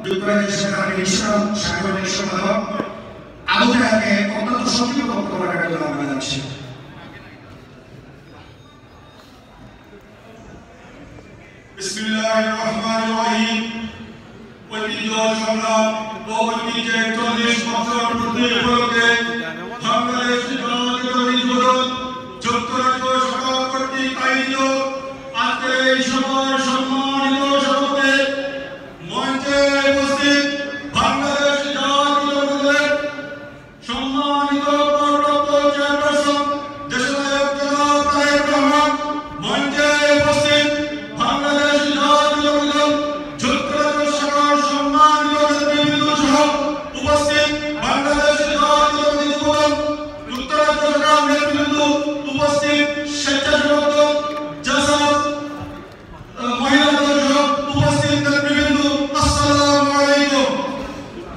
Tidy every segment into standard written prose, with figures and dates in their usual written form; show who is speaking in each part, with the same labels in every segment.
Speaker 1: যুক্তরাজ্যের সেনাবাহিনীর ইসলাম সাংগঠনিক সম্পাদক আবু জাহেলকে অত্যন্ত সংক্ষিপ্ত বক্তব্য রাখার জন্য আমরা যাচ্ছি।
Speaker 2: বিসমিল্লাহির রহমানির রহিম। ঐতিহ্য সংগ্রাম ও ঐতিহ্যের 40 বছর পূর্তি উপলক্ষে বাংলাদেশ জাতীয়তাবাদী যুবদল যুক্তরাজ্য শাখা কর্তৃক আয়োজিত আজকের এই সভার সম্মানিত সভাপতি মঞ্চে উপস্থিত বাংলাদেশ জাতীয়তাবাদী দলের সম্মানিত ভারপ্রাপ্ত চেয়ারপারসন দেশনায়ক জনাব তারেক রহমান, মঞ্চে উপস্থিত বাংলাদেশ জাতীয়তাবাদী দল যুক্তরাজ্য শাখার সম্মানিত নেতৃবৃন্দ সহ উপস্থিত বাংলাদেশ জাতীয়তাবাদী যুবদল যুক্তরাজ্য শাখার নেতৃবৃন্দ, উপস্থিত স্বেচ্ছাসেবক দল জাসাদ মহিলা দল সহ উপস্থিত নেতৃবৃন্দ, আসসালামু আলাইকুম।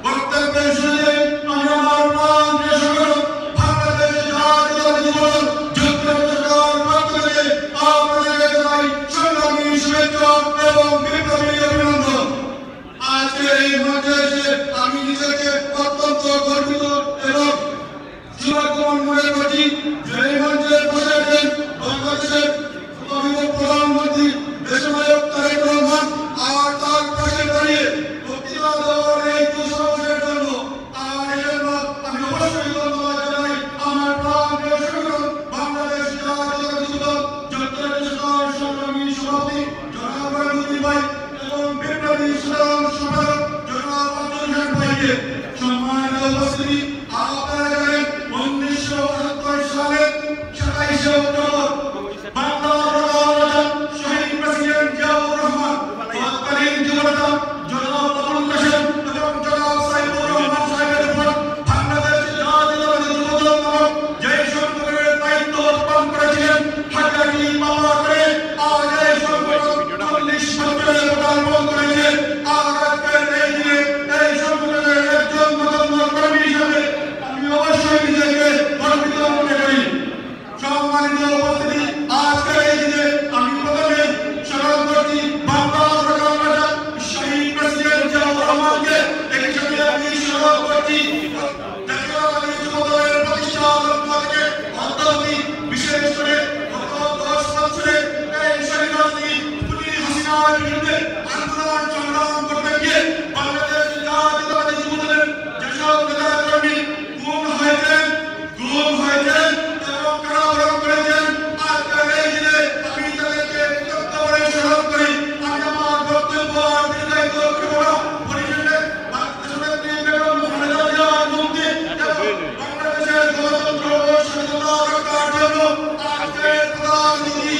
Speaker 2: বক্তব্যের শুরুতে আমি আমার প্রাণপ্রিয় সংগঠন বাংলাদেশ জাতীয়তাবাদী যুবদল যুক্তরাজ্য শাখার পক্ষ থেকে আপনাদেরকে জানাই সংগ্রামী শুভেচ্ছা এবং বিপ্লবী অভিনন্দন। আজকের এই মঞ্চে এসে আমি নিজেকে অত্যন্ত গর্বিত এবং সৌভাগ্যবান মনে করছি যে এই মঞ্চে বসে আছেন বাংলাদেশের অভিনব প্রধানমন্ত্রী দেশনায়ক তারেক রহমান, আর তার পাশে দাঁড়িয়ে বক্তৃতা দেওয়ার এই দুঃসাহসের জন্য আমি অবশ্যই ধন্যবাদ জানাই আমার প্রাণপ্রিয় সংগঠন বাংলাদেশ জাতীয়তাবাদী যুবদল যুক্তরাজ্য শাখার সংগ্রামী সভাপতি জনাব রাজনীতি ভাই এবং বিপ্লবী সাধারণ সম্পাদক জনাব আব্দুল হোসেন ভাইকে। সম্মানিত উপস্থিতি, আপনারা জানেন 1978 সালের 27 অক্টোবর বাংলার প্রধান শহীদ প্রেসিডেন্ট জিয়াউর রহমান, তৎকালীন যুবনেতা জনাব আবুল কাশেম এবং জনাব সাইদুর রহমান সাহেবের উপর বাংলাদেশ জাতীয়তাবাদী যুবদল নামক যে সংগঠনের দায়িত্ব পালন করেছিলেন, হাজারটি মামলা করে আজ এই সংগঠন 40 বছরের পদার্পণ করেছে। আর আজকের এই দিনে এই সংগঠনের একজন নগণ্য কর্মী হিসেবে আমি অবশ্যই নিজেকে গর্বিত মনে করি। সম্মানিত উপস্থিতি, আজকের এই দিনে আমি প্রথমে স্মরণ করছি বাংলার প্রধান নেতা শহীদ প্রেসিডেন্ট জিয়াউর রহমানকে। একই সঙ্গে আমি স্মরণ করছি জাতীয়তাবাদী যুবদলের প্রতিষ্ঠা লগ্ন থেকে অদ্যাবধি, বিশেষ করে গত 10 বছরে এই স্বৈরাচারী খুনি হাসিনার বিরুদ্ধে আন্দোলন সংগ্রাম করতে গিয়ে বাংলাদেশ জাতীয়তাবাদী যুবদলের যেসব নেতাকর্মী গুম হয়েছেন এবং কারাবরণ করেছেন, আজকের এই দিনে আমি তাদেরকে কৃতজ্ঞ বলে স্মরণ করি। আমি আমার বক্তব্য আর দীর্ঘায়িত করব না। পরিশেষে দেশনেত্রী বেগম খালেদা জিয়ার মুক্তি এবং বাংলাদেশের গণতন্ত্র ও স্বাধীনতা রক্ষার জন্য আজকের প্রধানমন্ত্রী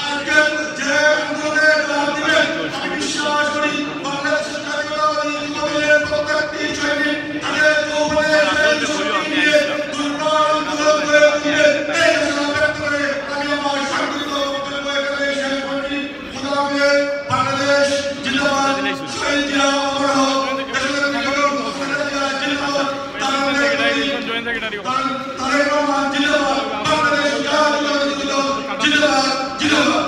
Speaker 2: আজকের যে আন্দোলনের ডাক দিবেন, আমি বিশ্বাস করি বাংলাদেশের জাতীয়তাবাদী যুবদলের প্রত্যেকটি সৈনিক তাদের যৌবনের সেই শক্তি নিয়ে দুর্বার আন্দোলন করে উঠবে। এই আশা ব্যক্ত করে আমি আমার সংক্ষিপ্ত বক্তব্য এখানে শেষ করছি। খোদা হাফেজ। বাংলাদেশ জিন্দাবাদ। শহীদ জিয়া অমর হোক। দেশনেত্রী বেগম খালেদা জিয়া জিন্দাবাদ। তারেক রহমান জিন্দাবাদ। বাংলাদেশ জাতীয়তাবাদী যুবদল জিন্দাবাদ জিন্দাবাদ।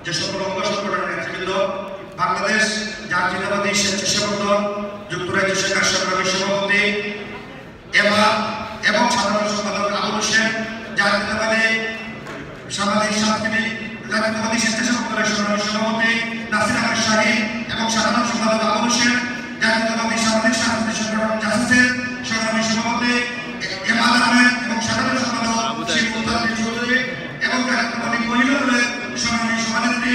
Speaker 2: যে সকল অঙ্গ সংগঠনের নেতৃবৃন্দ, বাংলাদেশ জাতীয়তাবাদী স্বেচ্ছাসেবক দল যুক্তরাজ্য শাখার সংগ্রামী সভাপতি এবং সাধারণ সম্পাদক আবুল হোসেন, জাতীয়তাবাদী জাতীয়তাবাদী স্বেচ্ছাসেবক দলের সংগ্রামী সভাপতি নাসির আহমেদ শাহীন এবং সাধারণ সম্পাদক আবুল হোসেন, জাতীয়তাবাদী সামাজিক সাংস্কৃতিক সংগঠন জাসাসের সংগ্রামী সভাপতি এমাদ আহমেদ এবং সাধারণ সম্পাদক শেখ মুস্তাফিজ চৌধুরী এবং জাতীয়তাবাদী মহিলা দলের সংগ্রামী সভানেত্রী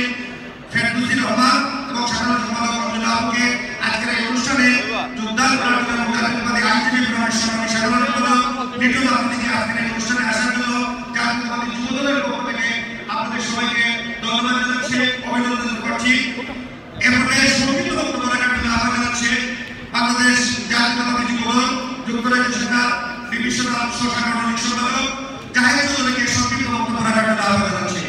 Speaker 2: ফেরদৌসী রহমান এবং সাধারণ সম্পাদক আব্দুল্লাহ আবুকে আজকের এই অনুষ্ঠানে যোগদান করার জন্য জাতীয়তাবাদী আইনজীবী ফোরামের সংগ্রামী সাধারণ সম্পাদক নিটু আহমেদকে আজকের এই অনুষ্ঠানে আসার জন্য জাতীয়তাবাদী যুবদলের পক্ষ থেকে আপনাদের সবাইকে ধন্যবাদ জানাচ্ছি, অভিনন্দন করছি। এরপরে সংক্ষিপ্ত বক্তব্য রাখার জন্য আহ্বান জানাচ্ছি বাংলাদেশ জাতীয়তাবাদী যুবদল যুক্তরাজ্য শাখার বিশ্বনাথ সাংগঠনিক সম্পাদক জাহিদ চৌধুরীকে সংক্ষিপ্ত বক্তব্য রাখার জন্য আহ্বান জানাচ্ছি।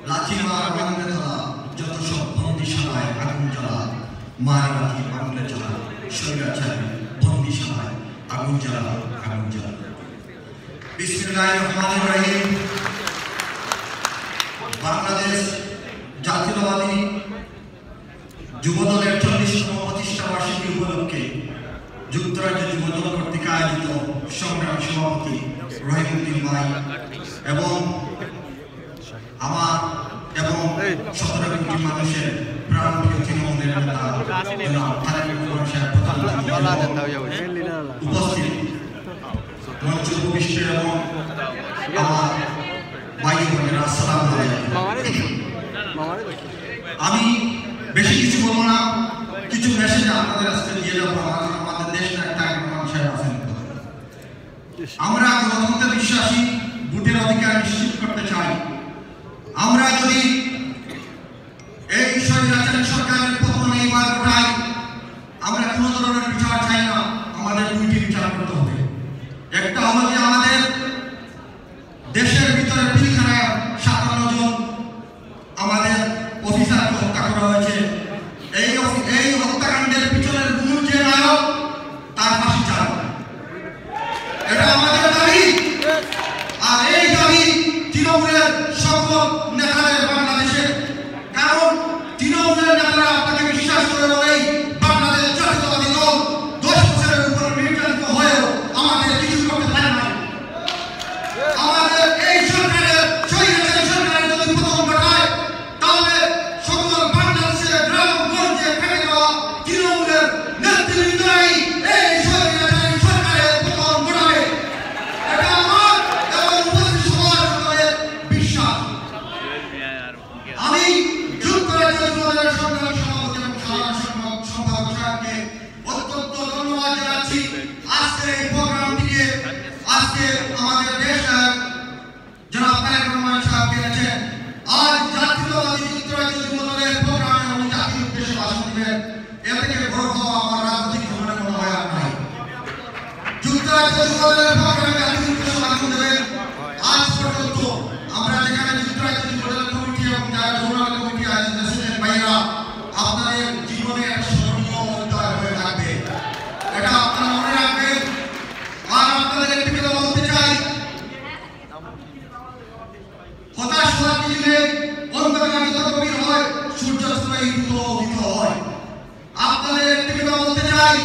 Speaker 3: লাঠিমার ভাঙবে ধরা যত সব বন্দিশালায় আগুন জ্বালা মারবাতি ভাঙলে জ্বালা স্বৈরাচারী বন্দিশালায় আগুন জ্বালা আগুন জ্বালা। বিসমিল্লাহির রহমানির রহিম। বাংলাদেশ জাতীয়তাবাদী যুবদলের 40তম প্রতিষ্ঠা বার্ষিকী উপলক্ষে যুক্তরাজ্য যুবদল কর্তৃক আয়োজিত সংগ্রামী সভাপতি রহিমউদ্দিন ভাই এবং আমার এবং 17 কোটি মানুষের প্রাণপ্রিয় তৃণমূলের নেতা জনাব তারেক রহমান সাহেব উপস্থিত মঞ্চ উপবিষ্ট এবং আমার ভাই বোনেরা আসসালামু আলাইকুম। আমি বেশি কিছু বলবো না, কিছু মেসেজ আপনাদের আজকে দিয়ে যাবো। আমাদের দেশ তারেক রহমান সাহেব আছেন। আমরা গণতন্ত্রে বিশ্বাসী, ভোটের অধিকার নিশ্চিত করতে চাই। আমরা যদি এই স্বৈরাচারী সরকারের পতন এইবার ঘটাই, আমরা কোনো ধরনের বিচার চাই না। আমাদের দুইটি বিচার করতে হবে। একটা হলো যে আমাদের দেশের ভিতরে পিলখানায় 57 জন আমাদের অফিসারকে হত্যা করা হয়েছে। এই হত্যাকাণ্ডের পিছনের মূল যে নায়ক, তার ফাঁসি চাই, এটা আমাদের দাবি। আর এই দাবি তৃণমূলের সকল নেতাদের বাংলাদেশে, কারণ তৃণমূলের নেতারা আপনাকে বিশ্বাস করে বলেই বাংলাদেশ জাতীয়তাবাদী দল 10 বছরের উপর নির্যাতিত হয়েও আমাদের কিছু করতে পারে না। আমাদের এই সরকারের স্বৈরাচারী সরকারের যদি পতন ঘটায়, তাহলে সকল বাংলাদেশের গ্রামগঞ্জে ফেলে দেওয়া তৃণমূলের নেতৃবৃন্দরাই এই স্বৈরাচারী সরকারের পতন ঘটাবে। এটা আমার এবং উপস্থিত সবার বিশ্বাস। আমি যুক্তরাজ্য যুবদলের সংগ্রামী সভাপতি এবং সাধারণ সম্পাদক সাহেবকে অত্যন্ত ধন্যবাদ জানাচ্ছি। আজকে এই প্রোগ্রামটিকে আজকে আমাদের দেশ জনাব তারেক রহমান সাহেব এনেছেন। আজ জাতীয়তাবাদী যুক্তরাজ্য যুবদলের প্রোগ্রামে উনি জাতির উদ্দেশ্যে ভাষণ দিবেন। এ থেকে বড় হওয়া আমার রাজনৈতিক জীবনে মনে হয় আর নাই। যুক্তরাজ্য যুবদলের প্রোগ্রামে জাতির উদ্দেশ্যে ভাষণ দেবেন। আজ পর্যন্ত আমরা যেখানে যুক্তরাজ্য যুবদলের কমিটি এবং যারা জোনাল কমিটি আয়োজন করেছেন ভাইরা, আপনাদের জীবনে একটা স্মরণীয় অধ্যায় হয়ে থাকবে, এটা আপনারা মনে রাখবেন। আর আপনাদের একটি কথা বলতে চাই, হতাশ হওয়ার কিছু নেই। অন্ধকার যত গভীর হয়, সূর্যাস্ত উদিত হয়। আপনাদের একটি কথা বলতে চাই,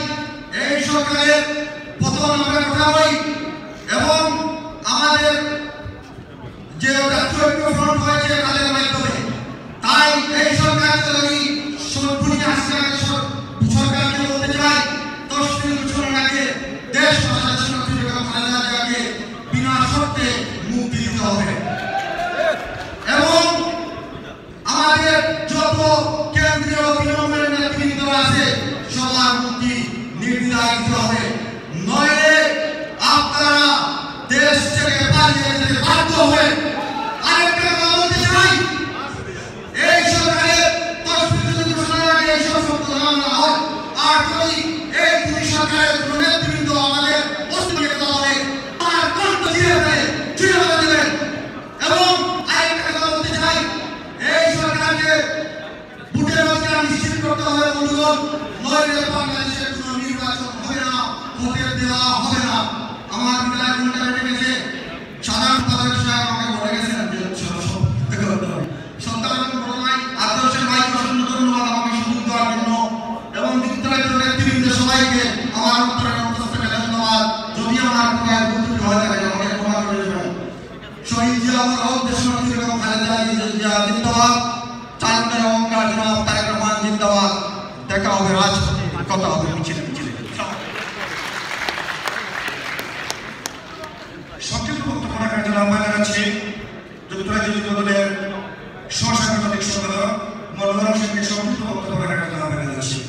Speaker 3: এই সরকারের পতন আমরা ঘটাবই এবং আমাদের যে জাতীয় ফ্রন্ট হয়েছে তাদের মাধ্যমে। তাই এই সরকার যদি সরকারকে বলতে চাই, 10 দিন বছর আগে দেশ খালেদাকে বিনা শর্তে মুক্তি দিতে হবে এবং আমাদের যত কেন্দ্রীয় তৃণমূলের নেতৃবৃন্দরা আছে সবার মুক্তি নির্দ্বিধায় দিতে হবে। নইলে আপনারা দেশ থেকে পালিয়ে যেতে বাধ্য হবে। আরেকটা কথা বলতে চাই, এই সরকারের 10 দিন ঘোষণার আগে এইসব শব্দ না হয়, আর যদি এই দুই সরকারের নেতৃবৃন্দ আমাদের অস্তিত্ব হবে, তার কণ্ঠ দিয়ে দেবেন এবং আরেকটা কথা বলতে চাই, এই সরকারকে ভোটের অধিকার নিশ্চিত করতে হবে বন্ধুগণ। নইলে বাংলাদেশের কোনো নির্বাচন হবে না, ভোটের দেওয়া হবে না। আমার বিদায় ঘন্টা বেড়ে গেছে। সাধারণ সম্পাদক সাহেব আমাকে বলে গেছেন যে সন্তান বড় ভাই আদর্শের ভাই অসংখ্য ধন্যবাদ আমাকে সুযোগ দেওয়ার জন্য এবং যুক্তরাজ্য নেতৃবৃন্দ সবাইকে আমার অন্তরের অন্তঃস্থ থেকে ধন্যবাদ। যদি আমার কোনো ভুল হয়ে থাকে আমাকে ক্ষমা করে দেবেন। শহীদ জিয়াউর রহমান দেশনেত্রী বেগম খালেদা জিয়া জিন্দাবাদ, চাঁদের অহংকার জনাব তারেক রহমান জিন্দাবাদ। দেখা হবে রাজপথে, কথা হবে মিছিলে মিছিলে।
Speaker 1: সংক্ষিপ্ত বক্তব্য রাখার জন্য আহ্বান জানাচ্ছি যুক্তরাজ্য যুবদলের সহসাংগঠনিক সম্পাদক মনোহর হোসেনকে সংক্ষিপ্ত বক্তব্য রাখার জন্য আহ্বান জানাচ্ছি।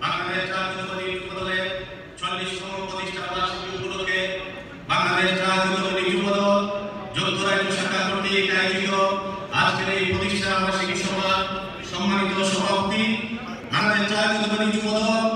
Speaker 1: বাংলাদেশ জাতীয়তাবাদী যুবদলের 40তম
Speaker 3: বাংলাদেশ জাতীয়তাবাদী যুবদল যুক্তরাজ্য শাখা কর্তৃক আয়োজিত আজকের এই প্রতিষ্ঠা বার্ষিকী সভা সম্মানিত সভাপতি বাংলাদেশ জাতীয়তাবাদী যুবদল